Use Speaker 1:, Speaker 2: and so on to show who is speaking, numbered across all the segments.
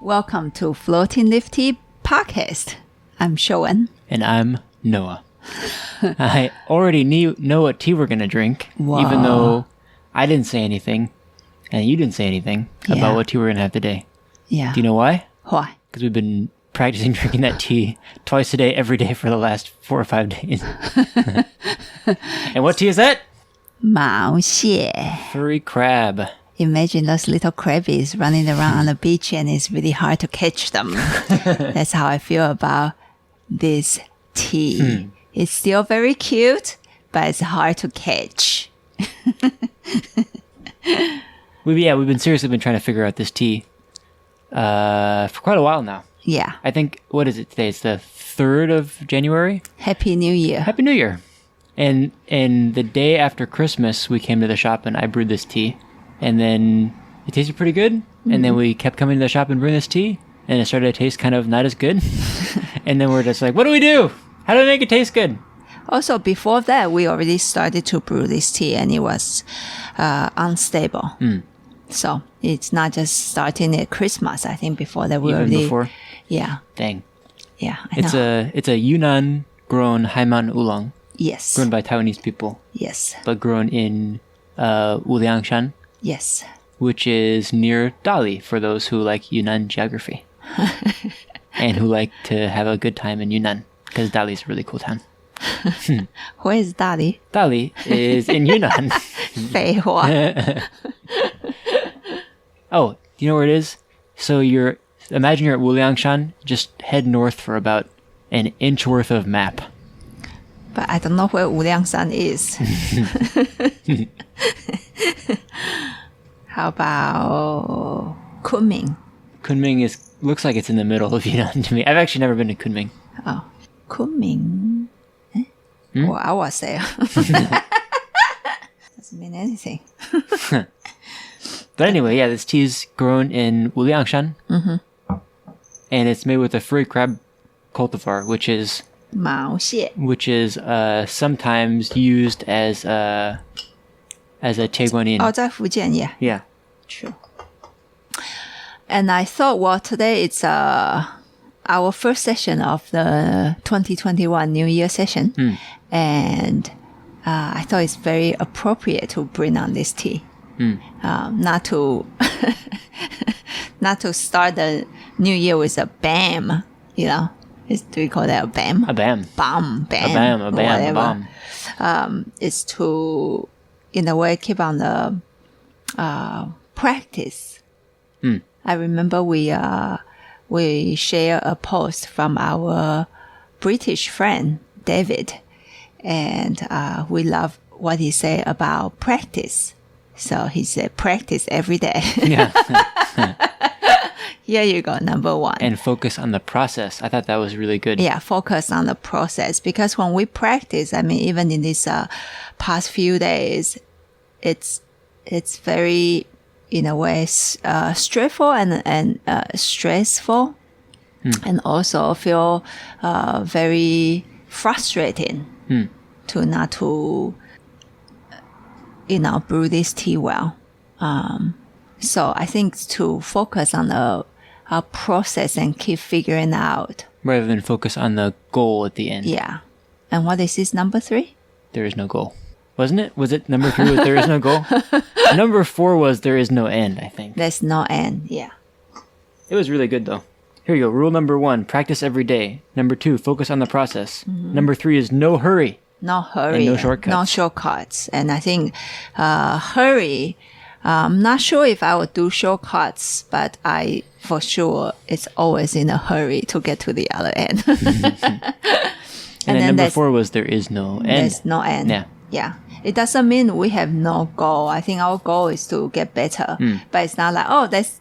Speaker 1: Welcome to Floating Leaf Tea Podcast. I'm Showen.
Speaker 2: And I'm Noah. I already know what tea we're going to drink, even though I didn't say anything, and you didn't say anything about what tea we're going to have today.
Speaker 1: Yeah.
Speaker 2: Do you know why?
Speaker 1: Why?
Speaker 2: Because we've been practicing drinking that tea twice a day, every day for the last 4 or 5 days. And what tea is that?
Speaker 1: 毛蟹.
Speaker 2: Furry Crab.
Speaker 1: Imagine those little crabbies running around on the beach and it's really hard to catch them. That's how I feel about this tea. It's still very cute, but it's hard to catch.
Speaker 2: We've been seriously trying to figure out this tea for quite a while now.
Speaker 1: Yeah.
Speaker 2: I think, what is it today? It's the 3rd of January?
Speaker 1: Happy New Year.
Speaker 2: Happy New Year. And the day after Christmas, we came to the shop and I brewed this tea. And then it tasted pretty good. And then we kept coming to the shop and brewing this tea. And it started to taste kind of not as good. And then we're just like, what do we do? How do we make it taste good?
Speaker 1: Also, before that, we already started to brew this tea and it was unstable. So it's not just starting at Christmas. I think before that we
Speaker 2: Even
Speaker 1: already...
Speaker 2: before?
Speaker 1: Yeah.
Speaker 2: Dang.
Speaker 1: Yeah, I know.
Speaker 2: It's a Yunnan grown Haiman oolong.
Speaker 1: Yes.
Speaker 2: Grown by Taiwanese people.
Speaker 1: Yes.
Speaker 2: But grown in Wuliangshan.
Speaker 1: Yes.
Speaker 2: Which is near Dali for those who like Yunnan geography. And who like to have a good time in Yunnan. Because Dali is a really cool town.
Speaker 1: Where is Dali?
Speaker 2: Dali is in Yunnan.
Speaker 1: 废话.
Speaker 2: Oh, do you know where it is? So imagine you're at Wuliangshan, just head north for about an inch worth of map.
Speaker 1: But I don't know where Wuliangshan is. How about Kunming?
Speaker 2: Kunming looks like it's in the middle of Yunnan to me. I've actually never been to Kunming.
Speaker 1: Oh, Kunming? Well, I was there. Doesn't mean anything.
Speaker 2: But anyway, yeah, this tea is grown in Wuliangshan. And it's made with a furry crab cultivar, which is
Speaker 1: 毛蟹.
Speaker 2: Sometimes used as a 铁观音.
Speaker 1: Oh, 在福建, yeah.
Speaker 2: Yeah.
Speaker 1: True. And I thought, well, today it's our first session of the 2021 New Year session. And I thought it's very appropriate to bring on this tea. Not to start the New Year with a bam, you know. Do we call that a bam?
Speaker 2: A bam.
Speaker 1: Bam, bam.
Speaker 2: A bam, a bam,
Speaker 1: whatever.
Speaker 2: a bam.
Speaker 1: It's to, in a way, keep on the practice. I remember we share a post from our British friend, David. And we love what he said about practice. So he said, practice every day.
Speaker 2: Yeah.
Speaker 1: Here you go, number 1.
Speaker 2: And focus on the process. I thought that was really good.
Speaker 1: Yeah, focus on the process. Because when we practice, I mean, even in these past few days, it's very, in a way, stressful and stressful. And also feel very frustrating to not to, brew this tea well. So I think to focus on the process and keep figuring out.
Speaker 2: Rather than focus on the goal at the end.
Speaker 1: Yeah. And what is this, number 3?
Speaker 2: There is no goal. Wasn't it? Was it number 3 was there is no goal? Number 4 was there is no end, I think.
Speaker 1: There's no end, yeah.
Speaker 2: It was really good though. Here you go. Rule number 1, practice every day. Number 2, focus on the process. Number 3 is no hurry.
Speaker 1: No hurry.
Speaker 2: And no shortcuts.
Speaker 1: No shortcuts. And I think hurry, I'm not sure if I would do shortcuts, but for sure, it's always in a hurry to get to the other end.
Speaker 2: And then number 4 was there is no end.
Speaker 1: There's no end.
Speaker 2: Yeah.
Speaker 1: Yeah. It doesn't mean we have no goal. I think our goal is to get better. But it's not like, oh, that's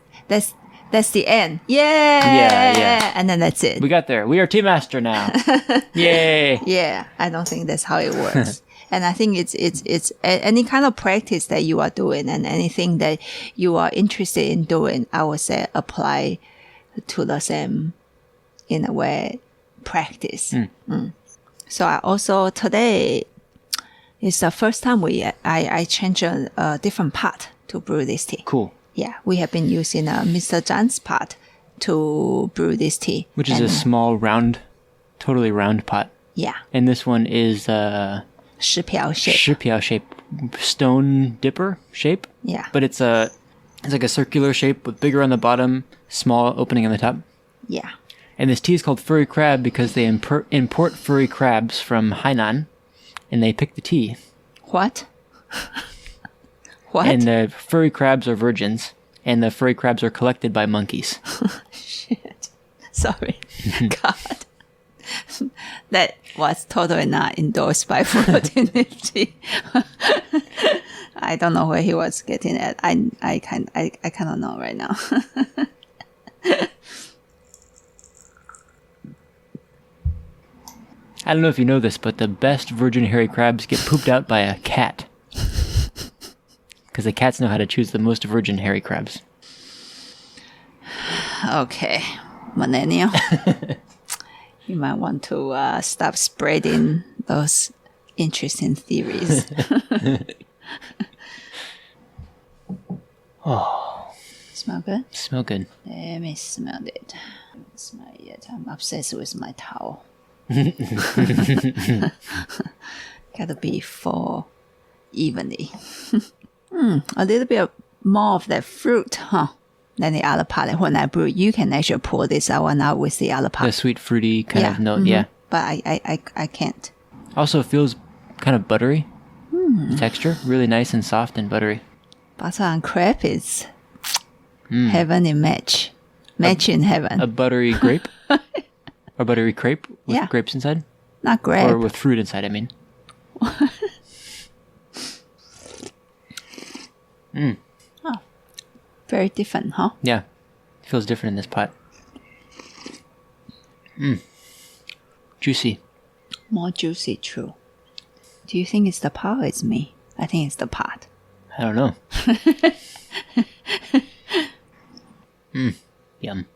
Speaker 1: the end. Yay!
Speaker 2: Yeah.
Speaker 1: And then that's it.
Speaker 2: We got there. We are Tea Master now. Yay!
Speaker 1: Yeah. I don't think that's how it works. And I think it's any kind of practice that you are doing and anything that you are interested in doing, I would say apply to the same, in a way, practice. So I also, today is the first time I changed a different pot to brew this tea.
Speaker 2: Cool.
Speaker 1: Yeah, we have been using Mr. Zhang's pot to brew this tea.
Speaker 2: Which is a small round, totally round pot.
Speaker 1: Yeah.
Speaker 2: And this one is
Speaker 1: 石瓢 shape.
Speaker 2: 石瓢 shape, stone dipper shape.
Speaker 1: Yeah.
Speaker 2: But it's like a circular shape with bigger on the bottom, small opening on the top.
Speaker 1: Yeah.
Speaker 2: And this tea is called Furry Crab because they import furry crabs from Hainan, and they pick the tea.
Speaker 1: What? What?
Speaker 2: And the furry crabs are virgins, and the furry crabs are collected by monkeys.
Speaker 1: Shit. Sorry. God. That was totally not endorsed by Fraternity. I don't know where he was getting at. I kind of know right now.
Speaker 2: I don't know if you know this, but the best virgin hairy crabs get pooped out by a cat. Because the cats know how to choose the most virgin hairy crabs.
Speaker 1: Okay. Millennial. You might want to stop spreading those interesting theories.
Speaker 2: Oh.
Speaker 1: Smell good?
Speaker 2: Smell good.
Speaker 1: Let me smell it. Smell it. I'm obsessed with my towel. Gotta be full evenly. A little bit more of that fruit, huh? Than the other part. When I brew, you can actually pour this one out with the other part.
Speaker 2: The sweet fruity kind of note, yeah.
Speaker 1: But I can't.
Speaker 2: Also feels kind of buttery. The texture, really nice and soft and buttery.
Speaker 1: Butter and crepe is heaven in match. Match in heaven.
Speaker 2: A buttery grape? Or buttery crepe with
Speaker 1: Yeah.
Speaker 2: grapes inside?
Speaker 1: Not grape.
Speaker 2: Or with fruit inside, I mean.
Speaker 1: Oh, very different, huh?
Speaker 2: Yeah. It feels different in this pot. Juicy.
Speaker 1: More juicy, true. Do you think it's the pot or it's me? I think it's the pot.
Speaker 2: I don't know. Yum.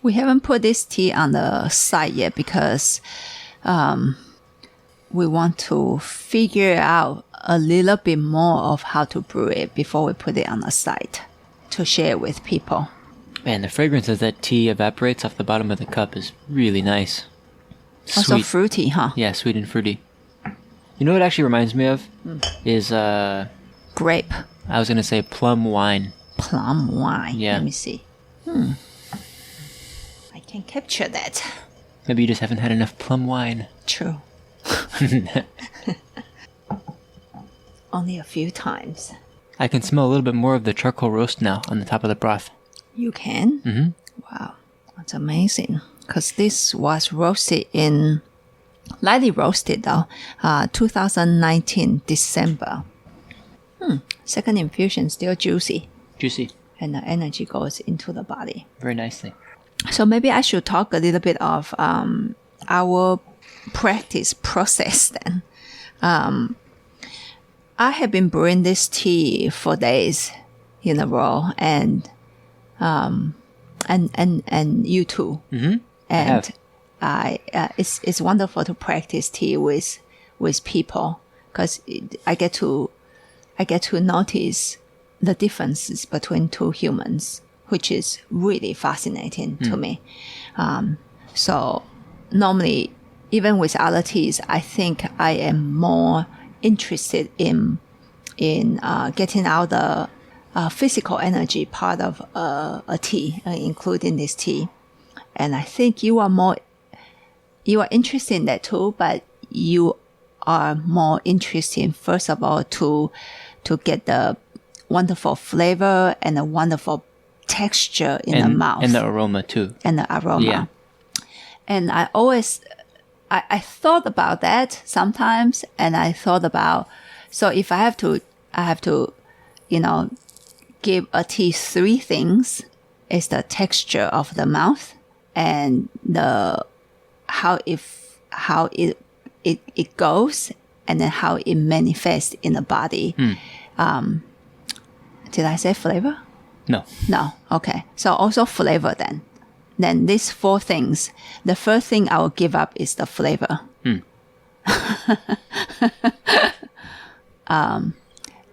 Speaker 1: We haven't put this tea on the side yet because we want to figure out a little bit more of how to brew it before we put it on the side to share with people.
Speaker 2: Man, the fragrance as that tea evaporates off the bottom of the cup is really nice.
Speaker 1: Also
Speaker 2: Sweet.
Speaker 1: fruity, huh?
Speaker 2: Yeah, sweet and fruity. You know what it actually reminds me of? Is,
Speaker 1: Grape.
Speaker 2: I was going to say plum wine.
Speaker 1: Plum wine.
Speaker 2: Yeah.
Speaker 1: Let me see. I can capture that.
Speaker 2: Maybe you just haven't had enough plum wine.
Speaker 1: True. Only a few times.
Speaker 2: I can smell a little bit more of the charcoal roast now on the top of the broth.
Speaker 1: You can? Mm-hmm. Wow. That's amazing. Because this was roasted in, lightly roasted though, 2019 December. Second infusion, still juicy.
Speaker 2: Juicy.
Speaker 1: And the energy goes into the body.
Speaker 2: Very nicely.
Speaker 1: So maybe I should talk a little bit of our practice process then. I have been brewing this tea for days in a row, and you too. Mm-hmm. And it's wonderful to practice tea with people because I get to notice the differences between two humans, which is really fascinating to me. So normally, even with other teas, I think I am more interested in getting out the physical energy part of a tea, including this tea. And I think you are interested in that too, but you are more interested, first of all, to get the wonderful flavor and a wonderful texture in the mouth.
Speaker 2: And the aroma too.
Speaker 1: And the aroma.
Speaker 2: Yeah.
Speaker 1: And I always, I thought about that sometimes, and I thought about, so if I have to, give a tea three things, is the texture of the mouth and how it goes, and then how it manifests in the body. Did I say flavor?
Speaker 2: No.
Speaker 1: No. Okay. So also flavor then. Then these four things. The first thing I will give up is the flavor.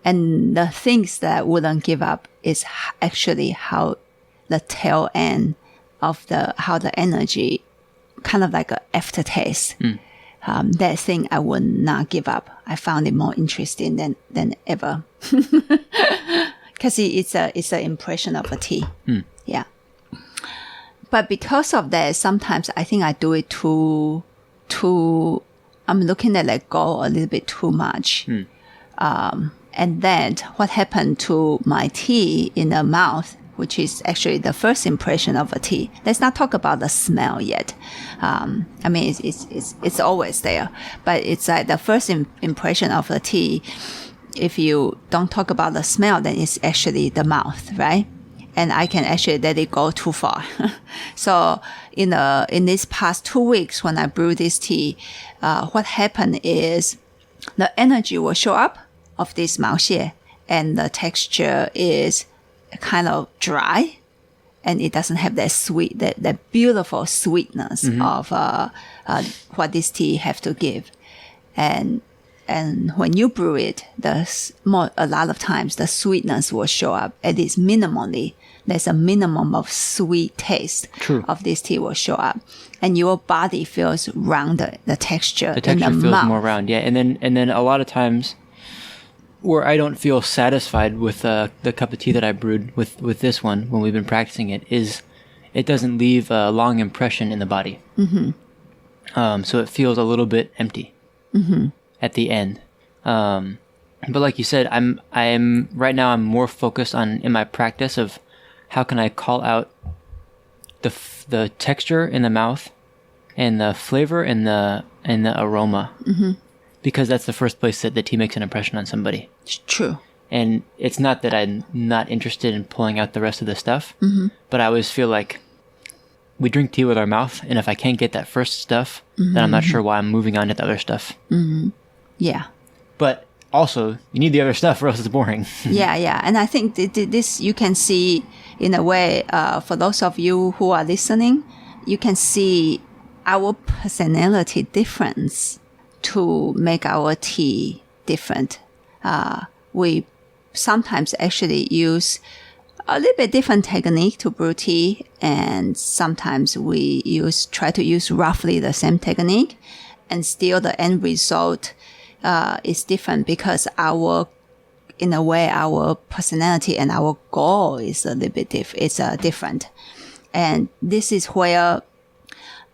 Speaker 1: And the things that I wouldn't give up is actually how the tail end of how the energy, kind of like an aftertaste. That thing I would not give up. I found it more interesting than ever. Because it's an impression of a tea. Yeah. But because of that, sometimes I think I do it too, I'm looking at let go a little bit too much. And then what happened to my tea in the mouth, which is actually the first impression of a tea. Let's not talk about the smell yet. I mean, it's always there, but it's like the first impression of a tea. If you don't talk about the smell, then it's actually the mouth, right? And I can actually let it go too far. So in these past 2 weeks, when I brew this tea, what happened is the energy will show up of this 毛蟹, and the texture is kind of dry, and it doesn't have that sweet, that beautiful sweetness of what this tea have to give. And when you brew it, a lot of times the sweetness will show up, at least minimally. There's a minimum of sweet taste of this tea will show up, and your body feels rounded. The texture in the
Speaker 2: feels
Speaker 1: mouth.
Speaker 2: more round, yeah. And then a lot of times, where I don't feel satisfied with the cup of tea that I brewed with this one when we've been practicing it, is it doesn't leave a long impression in the body. So it feels a little bit empty at the end. But like you said, I'm right now I'm more focused on, in my practice, of how can I call out the texture in the mouth and the flavor and the aroma. Because that's the first place that the tea makes an impression on somebody.
Speaker 1: True.
Speaker 2: And it's not that I'm not interested in pulling out the rest of the stuff, but I always feel like we drink tea with our mouth, and if I can't get that first stuff, then I'm not sure why I'm moving on to the other stuff.
Speaker 1: Yeah.
Speaker 2: But also, you need the other stuff or else it's boring.
Speaker 1: Yeah. And I think this you can see, in a way, for those of you who are listening, you can see our personality difference to make our tea different. We sometimes actually use a little bit different technique to brew tea, and sometimes we try to use roughly the same technique, and still the end result is different, because in a way, our personality and our goal is a little bit different. And this is where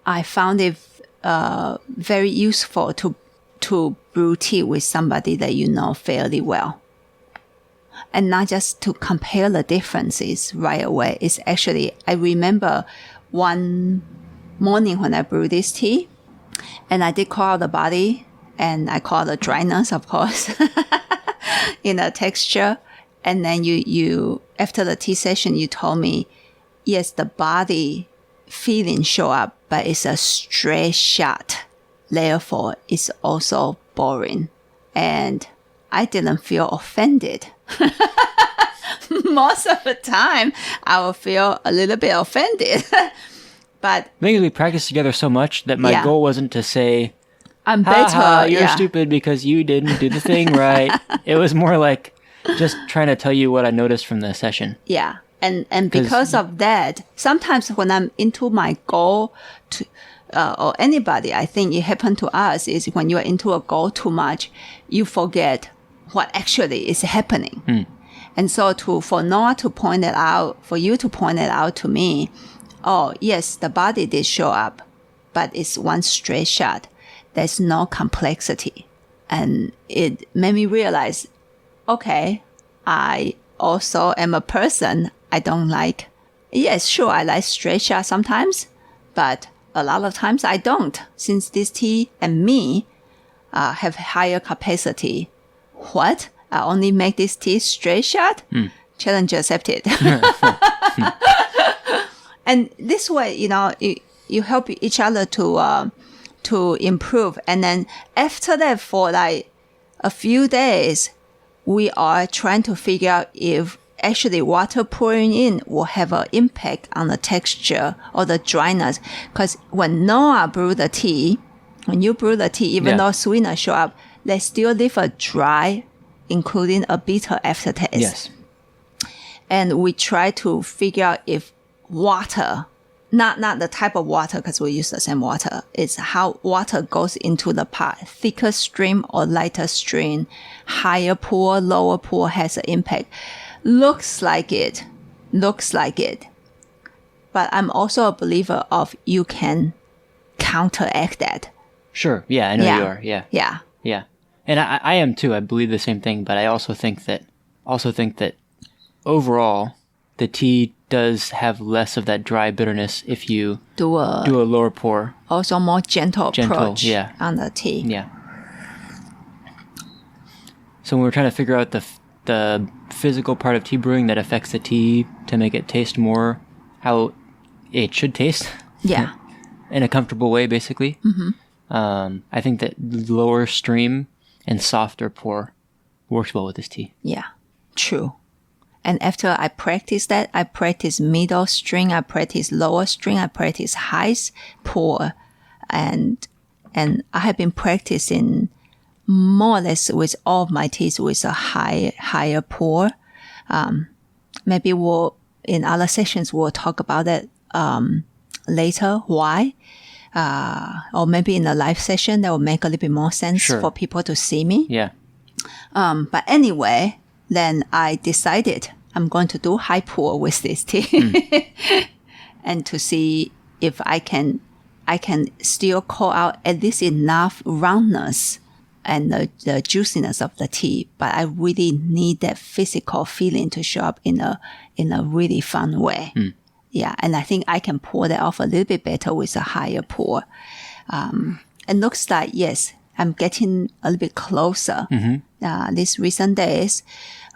Speaker 1: I found it very useful to brew tea with somebody that you know fairly well. And not just to compare the differences right away. It's actually, I remember one morning when I brewed this tea, and I did call out the body, and I call the dryness, of course, in the texture. And then you after the tea session, you told me, yes, the body feeling show up, but it's a straight shot. Therefore, it's also boring. And I didn't feel offended. Most of the time, I will feel a little bit offended. But
Speaker 2: maybe we practiced together so much that my goal wasn't to say,
Speaker 1: I'm better.
Speaker 2: You're stupid because you didn't do the thing right. It was more like just trying to tell you what I noticed from the session.
Speaker 1: Yeah. And because of that, sometimes when I'm into my goal to, or anybody, I think it happened to us, is when you're into a goal too much, you forget what actually is happening. And so for Noah to point it out, for you to point it out to me, oh, yes, the body did show up, but it's one straight shot. There's no complexity. And it made me realize, okay, I also am a person. I don't like, yes, sure, I like straight shot sometimes, but a lot of times I don't. Since this tea and me have higher capacity. What? I only make this tea straight shot? Challenge accepted. And this way, you help each other to improve. And then after that, for like a few days, we are trying to figure out if actually water pouring in will have an impact on the texture or the dryness. Because when Noah brew the tea, when you brew the tea, even though sweetness show up, they still leave a dry, including a bitter aftertaste.
Speaker 2: Yes.
Speaker 1: And we try to figure out if water not the type of water, because we use the same water. It's how water goes into the pot. Thicker stream or lighter stream, higher pour, lower pour has an impact. Looks like it. But I'm also a believer of you can counteract that.
Speaker 2: Sure. Yeah, I know you are. Yeah.
Speaker 1: Yeah.
Speaker 2: Yeah. And I am too. I believe the same thing, but I also think that overall the tea does have less of that dry bitterness if you do a lower pour.
Speaker 1: Also more gentle approach on the tea.
Speaker 2: Yeah. So when we're trying to figure out the physical part of tea brewing that affects the tea to make it taste more how it should taste.
Speaker 1: Yeah.
Speaker 2: In a comfortable way, basically.
Speaker 1: Mm-hmm.
Speaker 2: I think that lower stream and softer pour works well with this tea.
Speaker 1: Yeah, true. And after I practice that, I practice middle string, I practice lower string, I practice high pour. And I have been practicing more or less with all of my teas with a higher pour. Maybe in other sessions, we'll talk about that later, why. Or maybe in a live session, that will make a little bit more sense for people to see me.
Speaker 2: Yeah.
Speaker 1: But anyway, then I decided I'm going to do high pour with this tea and to see if I can still call out at least enough roundness and the juiciness of the tea. But I really need that physical feeling to show up in a really fun way. Yeah. And I think I can pour that off a little bit better with a higher pour. It looks like, yes, I'm getting a little bit closer. These recent days,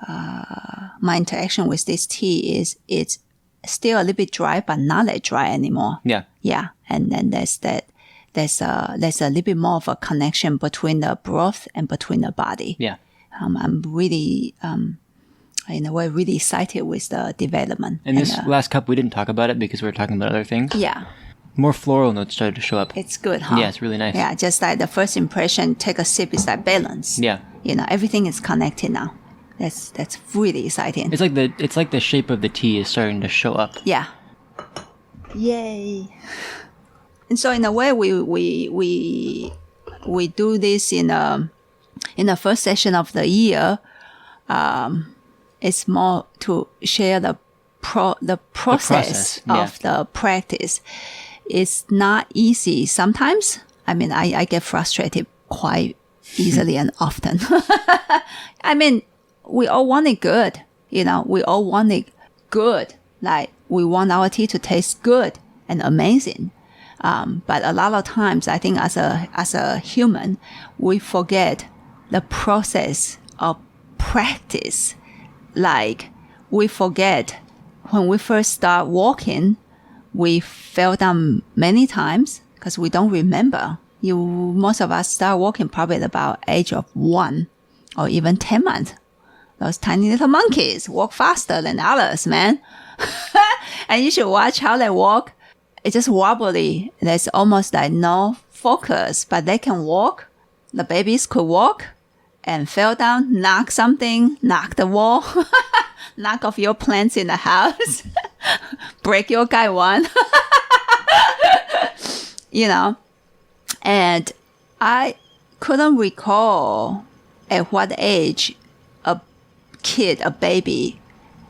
Speaker 1: my interaction with this tea is it's still a little bit dry, but not that dry anymore.
Speaker 2: Yeah.
Speaker 1: Yeah. And then there's a little bit more of a connection between the broth and between the body.
Speaker 2: Yeah.
Speaker 1: I'm really, in a way, really excited with the development.
Speaker 2: And this last cup, we didn't talk about it because we were talking about other things.
Speaker 1: Yeah.
Speaker 2: More floral notes started to show up.
Speaker 1: It's good, huh?
Speaker 2: Yeah, it's really nice.
Speaker 1: Yeah, just like the first impression, take a sip is like balance.
Speaker 2: Yeah.
Speaker 1: Everything is connected now. That's really exciting.
Speaker 2: It's like the shape of the tea is starting to show up.
Speaker 1: Yeah. Yay. And so in a way we do this in the first session of the year. It's more to share the process of the practice. It's not easy sometimes. I mean, I get frustrated quite easily and often. I mean, we all want it good. We all want it good. Like, we want our tea to taste good and amazing. But a lot of times, I think as a human, we forget the process of practice. Like, we forget when we first start walking, we fell down many times because we don't remember. Most of us start walking probably at about age of 1 or even 10 months. Those tiny little monkeys walk faster than others, man. And you should watch how they walk. It's just wobbly. There's almost like no focus, but they can walk. The babies could walk and fell down, knock something, knock the wall, knock off your plants in the house, break your guy one. And I couldn't recall at what age a baby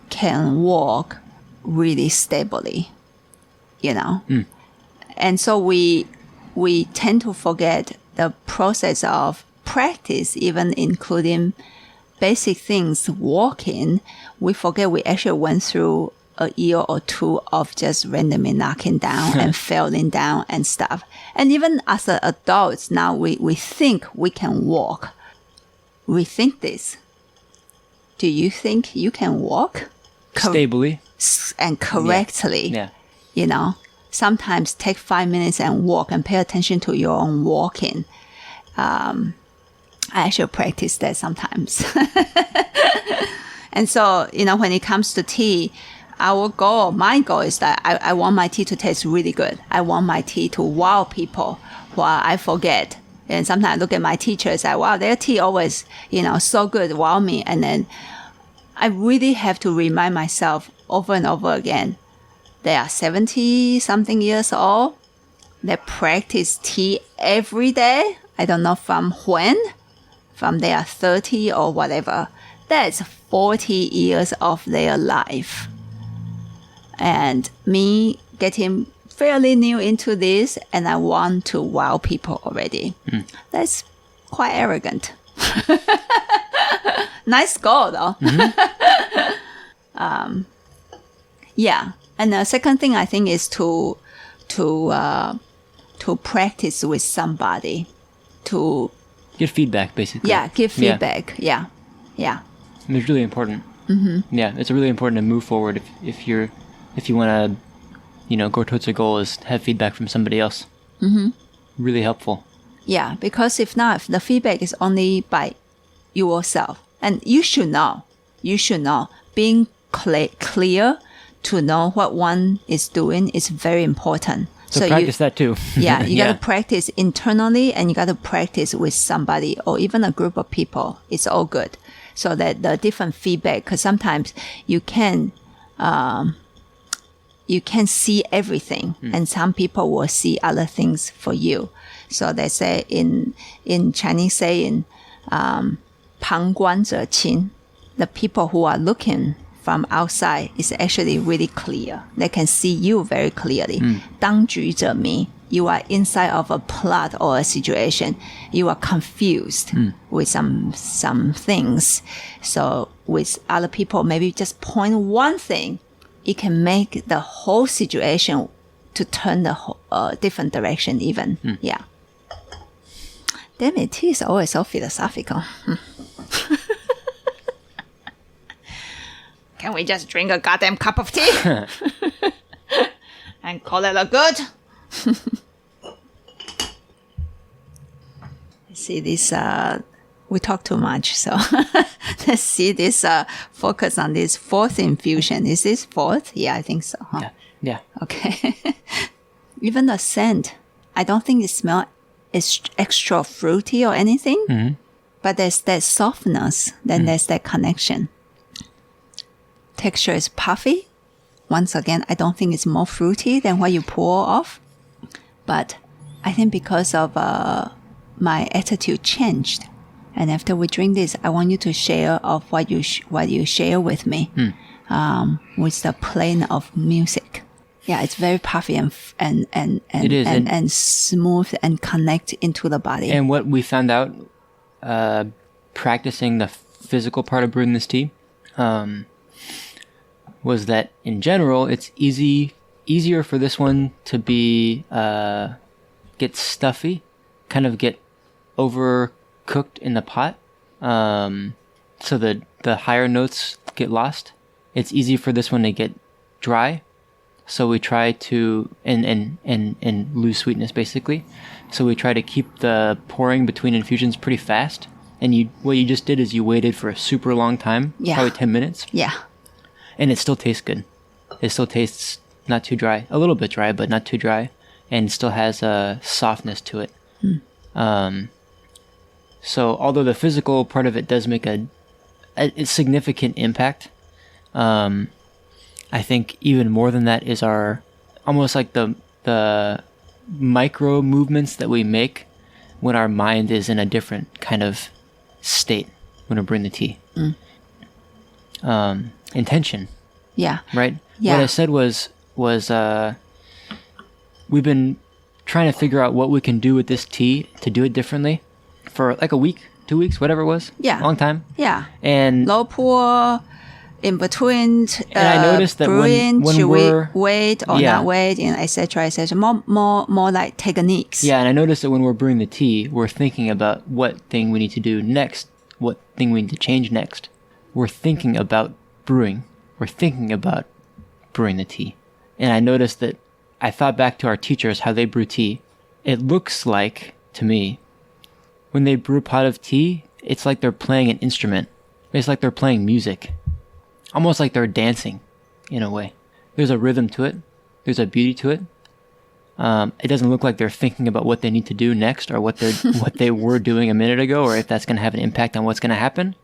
Speaker 1: can walk really stably, And so we tend to forget the process of practice, even including basic things, walking. We forget we actually went through a year or two of just randomly knocking down and falling down and stuff. And even as adults now, we think we can walk. We think this. Do you think you can walk?
Speaker 2: Stably.
Speaker 1: And correctly.
Speaker 2: Yeah.
Speaker 1: Sometimes take 5 minutes and walk and pay attention to your own walking. I actually practice that sometimes. And so, when it comes to tea, my goal is that I want my tea to taste really good. I want my tea to wow people while I forget. And sometimes I look at my teachers, wow, their tea always, so good, wow me. And then I really have to remind myself over and over again, they are 70 something years old. They practice tea every day. I don't know from when, from they are 30 or whatever. That's 40 years of their life. And me getting fairly new into this, and I want to wow people already. That's quite arrogant. Nice goal, though. Yeah. And the second thing I think is to practice with somebody, to
Speaker 2: Get feedback, basically.
Speaker 1: give feedback. Yeah.
Speaker 2: And it's really important. Yeah, it's really important to move forward if you want to, go towards a goal, is have feedback from somebody else. Really helpful.
Speaker 1: Yeah, because if not, if the feedback is only by yourself, and you should know, being clear to know what one is doing is very important.
Speaker 2: So practice that too.
Speaker 1: Yeah, you got to practice internally, and you got to practice with somebody or even a group of people. It's all good. So that the different feedback, because sometimes you can see everything, and some people will see other things for you. So they say in Chinese saying, 旁观者清, the people who are looking from outside is actually really clear. They can see you very clearly. 当局者迷, you are inside of a plot or a situation. You are confused with some things. So with other people, maybe just point one thing, it can make the whole situation to turn the whole, different direction even. Yeah. Damn it, tea is always so philosophical. Can we just drink a goddamn cup of tea? And call it a good? See this, we talk too much, so let's see this, focus on this fourth infusion. Is this fourth? Yeah, I think so. Huh?
Speaker 2: Yeah.
Speaker 1: Okay. Even the scent, I don't think it smells extra fruity or anything, but there's that softness, then there's that connection. Texture is puffy. Once again, I don't think it's more fruity than what you pour off, but I think because of my attitude changed, and after we drink this, I want you to share of what you share with me, with the playing of music. Yeah, it's very puffy and
Speaker 2: It is,
Speaker 1: and smooth and connect into the body.
Speaker 2: And what we found out, practicing the physical part of brewing this tea, was that in general, it's easier for this one to be, get stuffy, kind of get overcooked in the pot. So the higher notes get lost. It's easy for this one to get dry. So we try to, and lose sweetness basically. So we try to keep the pouring between infusions pretty fast. And what you just did is you waited for a super long time, probably 10 minutes.
Speaker 1: Yeah.
Speaker 2: And it still tastes good. It still tastes not too dry, a little bit dry, but not too dry, and still has a softness to it. So although the physical part of it does make a significant impact, I think even more than that is our almost like the micro movements that we make when our mind is in a different kind of state when we bring the tea. Intention.
Speaker 1: Yeah.
Speaker 2: Right?
Speaker 1: Yeah.
Speaker 2: What I said was we've been trying to figure out what we can do with this tea to do it differently for like a week, 2 weeks, whatever it was.
Speaker 1: Yeah.
Speaker 2: Long time.
Speaker 1: Yeah.
Speaker 2: And
Speaker 1: low pour, in between,
Speaker 2: and I noticed that
Speaker 1: brewing,
Speaker 2: when
Speaker 1: should
Speaker 2: we're,
Speaker 1: we wait or not wait, and etc. More like techniques.
Speaker 2: Yeah, and I noticed that when we're brewing the tea, we're thinking about what thing we need to do next, what thing we need to change next. We're thinking about brewing. We're thinking about brewing the tea. And I noticed that I thought back to our teachers, how they brew tea. It looks like, to me, when they brew a pot of tea, it's like they're playing an instrument. It's like they're playing music. Almost like they're dancing, in a way. There's a rhythm to it. There's a beauty to it. It doesn't look like they're thinking about what they need to do next or what they were doing a minute ago, or if that's going to have an impact on what's going to happen.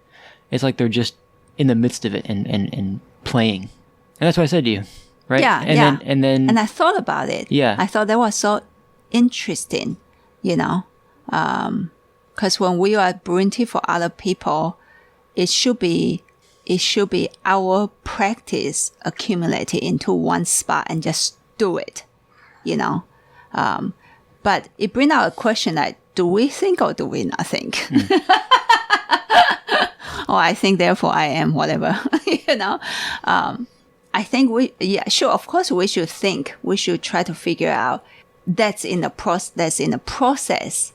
Speaker 2: It's like they're just in the midst of it and playing. And that's what I said to you. right?
Speaker 1: Yeah,
Speaker 2: And then
Speaker 1: and I thought about it.
Speaker 2: Yeah.
Speaker 1: I thought that was so interesting, you know, because when we are brewing tea for other people, it should be our practice accumulated into one spot and just do it, you know. But it brings out a question like, do we think or do we not think? Or I think, therefore I am, whatever, you know. I think of course we should think. We should try to figure out that's in the process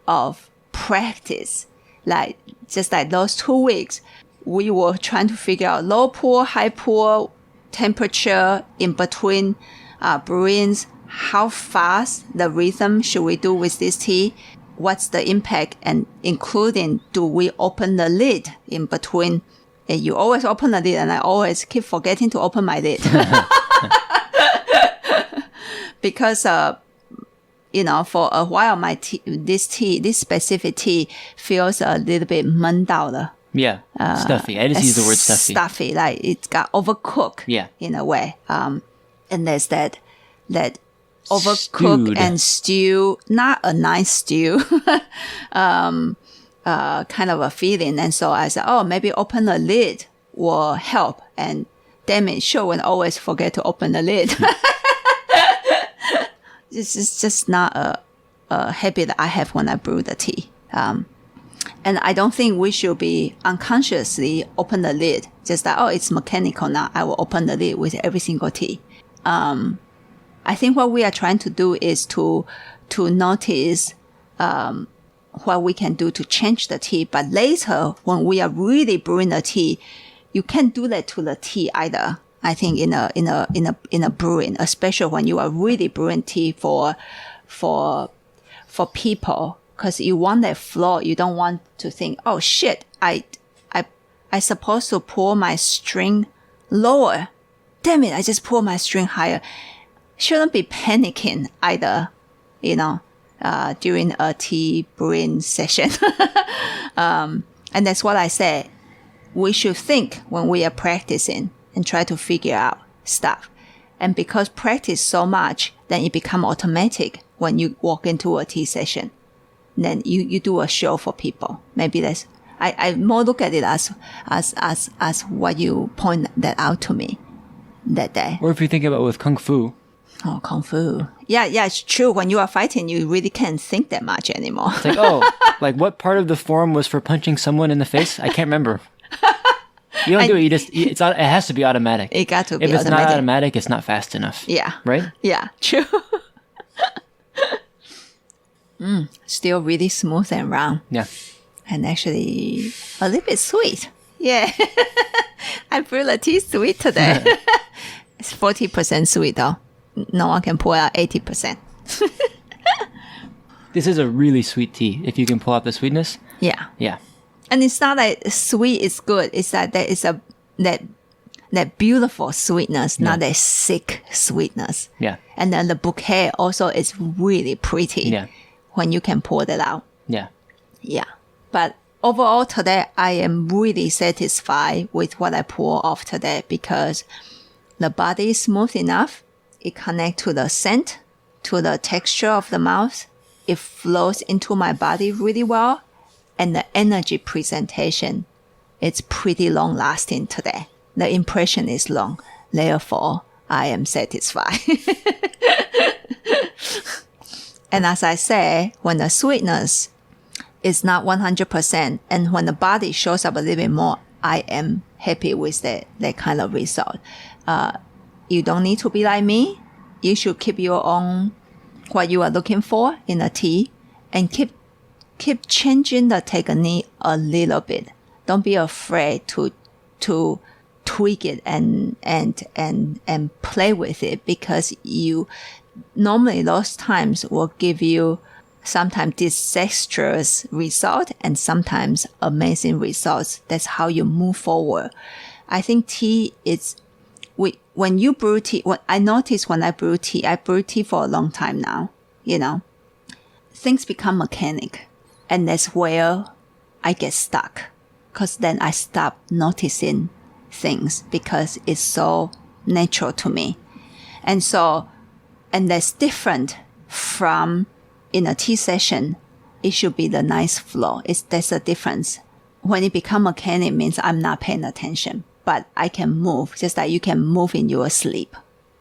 Speaker 1: of practice. Like, just like those 2 weeks, we were trying to figure out low pour, high pour, temperature in between brewings, how fast the rhythm should we do with this tea, what's the impact, and including, do we open the lid in between? And you always open the lid, and I always keep forgetting to open my lid. Because, you know, for a while, this specific tea feels a little bit 闷到了.
Speaker 2: Yeah, stuffy. I just use the word stuffy.
Speaker 1: Stuffy, like it got overcooked.
Speaker 2: Yeah.
Speaker 1: In a way. And there's that overcooked and stew, not a nice stew, kind of a feeling. And so I said, oh, maybe open the lid will help. And damn it, sure, when I always forget to open the lid. This is just not a habit I have when I brew the tea. And I don't think we should be unconsciously open the lid. Just like, oh, it's mechanical now. I will open the lid with every single tea. I think what we are trying to do is to notice what we can do to change the tea. But later, when we are really brewing the tea, you can't do that to the tea either. I think in a brewing, especially when you are really brewing tea for people, because you want that flow. You don't want to think, oh shit, I supposed to pour my string lower. Damn it, I just pour my string higher. Shouldn't be panicking either, you know, during a tea brewing session. And that's what I said. We should think when we are practicing and try to figure out stuff. And because practice so much, then it becomes automatic when you walk into a tea session. Then you do a show for people. Maybe that's, I more look at it as what you point that out to me that day.
Speaker 2: Or if you think about with Kung Fu.
Speaker 1: Oh, Kung Fu. Yeah, it's true. When you are fighting, you really can't think that much anymore.
Speaker 2: It's like, oh, like what part of the form was for punching someone in the face? I can't remember. You don't do it. It has to be automatic.
Speaker 1: It got to be
Speaker 2: automatic. If it's not
Speaker 1: automatic,
Speaker 2: it's not fast enough.
Speaker 1: Yeah.
Speaker 2: Right?
Speaker 1: Yeah, true. Still really smooth and round.
Speaker 2: Yeah.
Speaker 1: And actually a little bit sweet. Yeah. I brewed the tea sweet today. It's 40% sweet though. No one can pour out 80%.
Speaker 2: This is a really sweet tea. If you can pull out the sweetness.
Speaker 1: Yeah.
Speaker 2: Yeah.
Speaker 1: And it's not like sweet is good. It's that there is that beautiful sweetness, not that sick sweetness.
Speaker 2: Yeah.
Speaker 1: And then the bouquet also is really pretty.
Speaker 2: Yeah.
Speaker 1: When you can pour that out.
Speaker 2: Yeah.
Speaker 1: Yeah. But overall today, I am really satisfied with what I pour off today because the body is smooth enough. It connects to the scent, to the texture of the mouth. It flows into my body really well. And the energy presentation, it's pretty long lasting today. The impression is long. Therefore, I am satisfied. And as I say, when the sweetness is not 100% and when the body shows up a little bit more, I am happy with that kind of result. You don't need to be like me. You should keep your own, what you are looking for in a tea and keep changing the technique a little bit. Don't be afraid to tweak it and play with it because normally those times will give you sometimes disastrous result and sometimes amazing results. That's how you move forward. I think tea is, when you brew tea, what I notice when I brew tea for a long time now, you know, things become mechanic. And that's where I get stuck. Because then I stop noticing things because it's so natural to me. And that's different from in a tea session. It should be the nice flow. There's a difference. When it become mechanic means I'm not paying attention, but I can move, just like you can move in your sleep,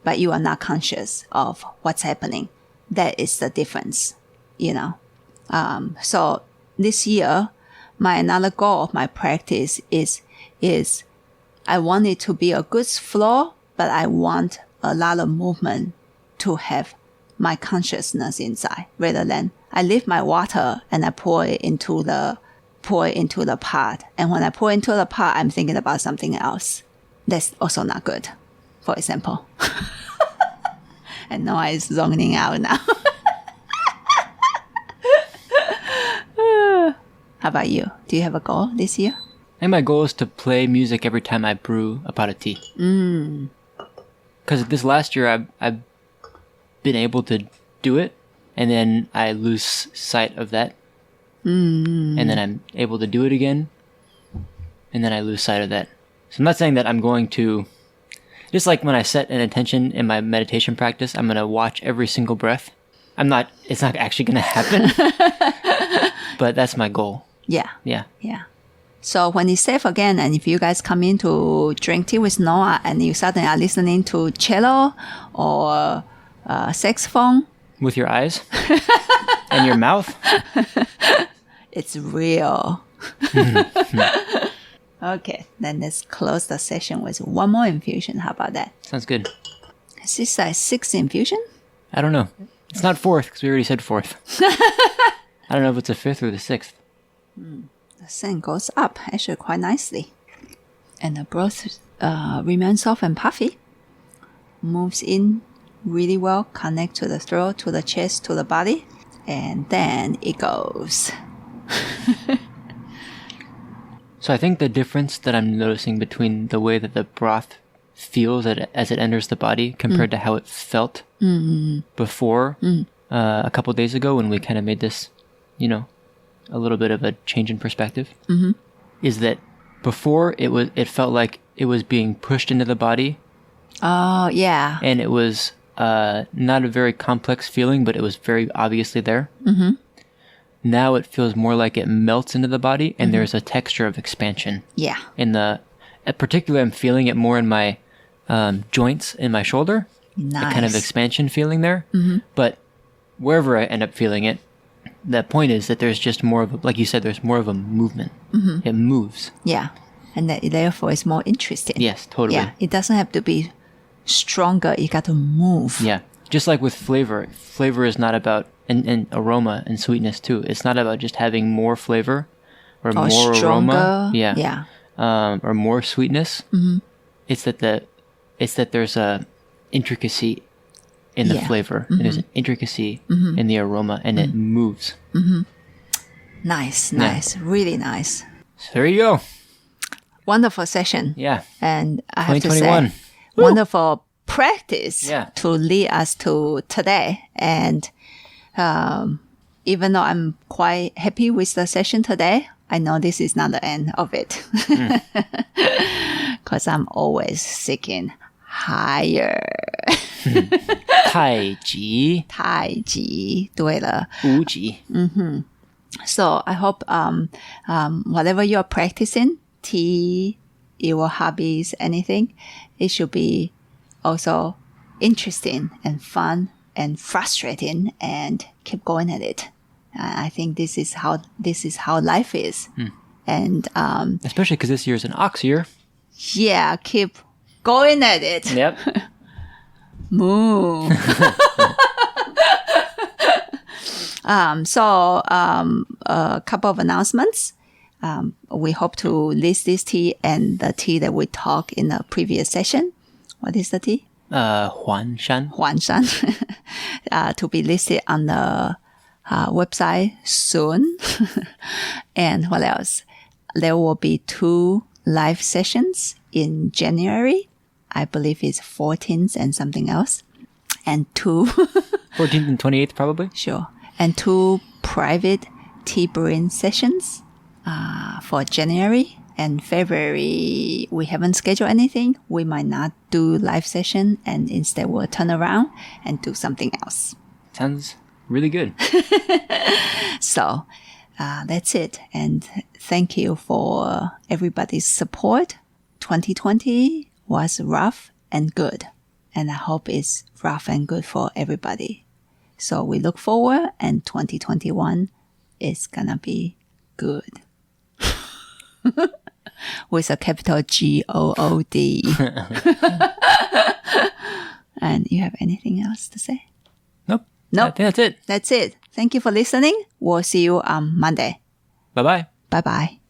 Speaker 1: but you are not conscious of what's happening. That is the difference, So this year, another goal of my practice is I want it to be a good flow, but I want a lot of movement to have my consciousness inside, rather than I leave my water and I pour it into the pot. And when I pour into the pot, I'm thinking about something else. That's also not good, for example. I know I'm zoning out now. How about you? Do you have a goal this year?
Speaker 2: I think my goal is to play music every time I brew a pot of tea. Because this last year, I've been able to do it, and then I lose sight of that. And then I'm able to do it again, and then I lose sight of that. So I'm not saying that I'm going to, just like when I set an intention in my meditation practice, I'm going to watch every single breath. It's not actually going to happen, but that's my goal.
Speaker 1: Yeah.
Speaker 2: Yeah.
Speaker 1: Yeah. So when it's safe again, and if you guys come in to drink tea with Noah and you suddenly are listening to cello or saxophone.
Speaker 2: With your eyes and your mouth.
Speaker 1: It's real. Okay, then let's close the session with one more infusion. How about that?
Speaker 2: Sounds good.
Speaker 1: Is this like 6th infusion?
Speaker 2: I don't know. It's not 4th because we already said 4th. I don't know if it's the 5th or the 6th.
Speaker 1: The scent goes up actually quite nicely. And the broth remains soft and puffy. Moves in really well, connect to the throat, to the chest, to the body. And then it goes.
Speaker 2: So I think the difference that I'm noticing between the way that the broth feels as it enters the body compared to how it felt before a couple of days ago when we kind of made this, a little bit of a change in perspective, is that before it felt like it was being pushed into the body.
Speaker 1: Oh, yeah.
Speaker 2: And it was not a very complex feeling, but it was very obviously there. Now it feels more like it melts into the body, and there's a texture of expansion.
Speaker 1: Yeah.
Speaker 2: Particularly, I'm feeling it more in my joints in my shoulder.
Speaker 1: Nice.
Speaker 2: A kind of expansion feeling there. But wherever I end up feeling it, the point is that there's just more of like you said, there's more of a movement. It moves.
Speaker 1: Yeah. And that therefore it's more interesting.
Speaker 2: Yes, totally.
Speaker 1: Yeah. It doesn't have to be stronger. You got to move.
Speaker 2: Yeah. Just like with flavor. Flavor is not about, and aroma and sweetness too. It's not about just having more flavor or more
Speaker 1: stronger
Speaker 2: aroma. Yeah.
Speaker 1: Yeah.
Speaker 2: Or more sweetness. It's that there's a intricacy in the flavor. And there's an intricacy in the aroma, and it moves.
Speaker 1: Nice. Really nice.
Speaker 2: So there you go.
Speaker 1: Wonderful session.
Speaker 2: Yeah.
Speaker 1: And I have to say,
Speaker 2: 2021.
Speaker 1: wonderful practice
Speaker 2: Yeah.
Speaker 1: to lead us to today. And even though I'm quite happy with the session today, I know this is not the end of it. Because I'm always seeking higher.
Speaker 2: 太极
Speaker 1: 太极，对了。
Speaker 2: 无极
Speaker 1: So I hope whatever you're practicing, tea, your hobbies, anything, it should be also interesting and fun and frustrating, and keep going at it. I think this is how life is. And
Speaker 2: Especially because this year is an ox year.
Speaker 1: yeah, keep going at it.
Speaker 2: Yep.
Speaker 1: Moo. So a couple of announcements. We hope to list this tea and the tea that we talked in the previous session. What is the tea?
Speaker 2: 环山
Speaker 1: Huanshan. To be listed on the website soon. And what else? There will be 2 live sessions in January. I believe it's 14th and something else. And 2
Speaker 2: 14th and 28th probably.
Speaker 1: Sure. And 2 private tea brewing sessions for January. And February, we haven't scheduled anything. We might not do live session, and instead we'll turn around and do something else.
Speaker 2: Sounds really good.
Speaker 1: So that's it. And thank you for everybody's support. 2020 was rough and good. And I hope it's rough and good for everybody. So we look forward, and 2021 is going to be good. With a capital G-O-O-D. And you have anything else to say?
Speaker 2: Nope.
Speaker 1: Nope.
Speaker 2: I think that's it.
Speaker 1: That's it. Thank you for listening. We'll see you on Monday.
Speaker 2: Bye-bye.
Speaker 1: Bye-bye.